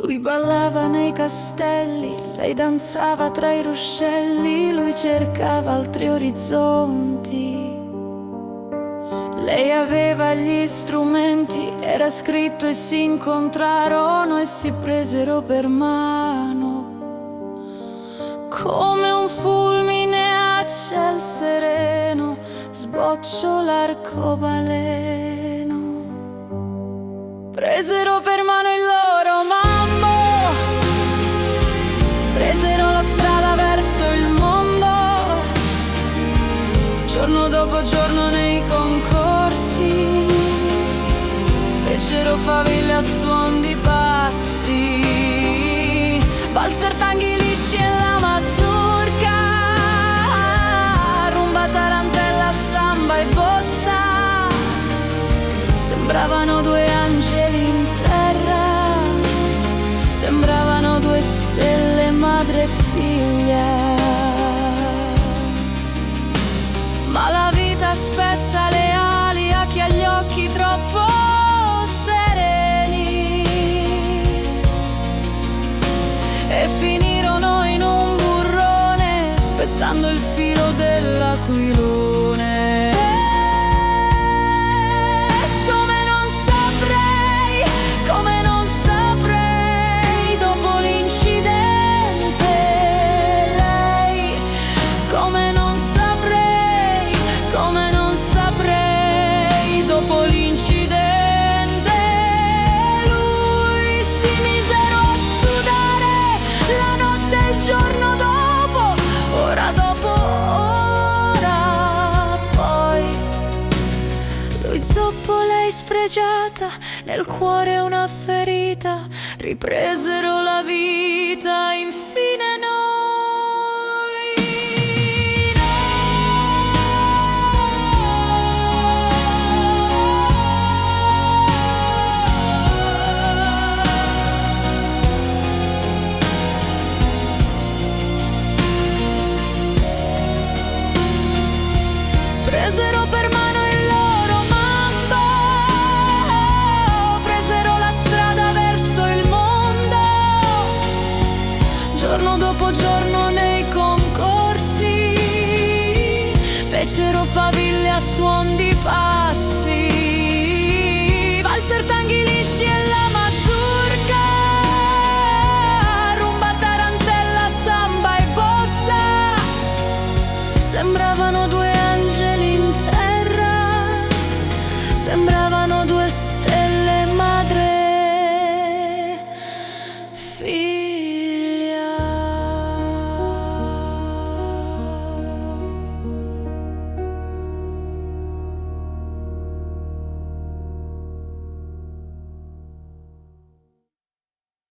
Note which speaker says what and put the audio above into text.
Speaker 1: Lui ballava nei castelli, lei danzava tra i ruscelli, lui cercava altri orizzonti. Lei aveva gli strumenti, era scritto e si incontrarono e si presero per mano. Come un fulmine a ciel sereno sbocciò l'arcobaleno. Presero per mano il loro mambo, presero la strada verso il mondo. Giorno dopo giorno nei concorsi fecero faville a suon di passi, valzer, tanghi lisci e la mazurka, rumba, tarantella, samba e bossa. Sembravano due angeli in terra, sembravano due stelle, madre e figlia. Ma la vita spezza le ali a chi ha gli occhi troppo sereni, e finirono in un burrone spezzando il filo dell'aquilone. Come non saprei dopo l'incidente lei, come non saprei dopo l'incidente. Lui si misero a sudare la notte e il giorno dopo, ora dopo ora. Poi lui zoppo, lei spregiata, nel cuore una ferita, ripresero la vita, infine noi. Presero per mano il loro mambo, presero la strada verso il mondo. Giorno dopo giorno nei concorsi fecero faville a suon di passi, valzer, tanghi lisci e la mazurka, rumba, tarantella, samba e bossa. Sembravano due angeli in terra, sembravano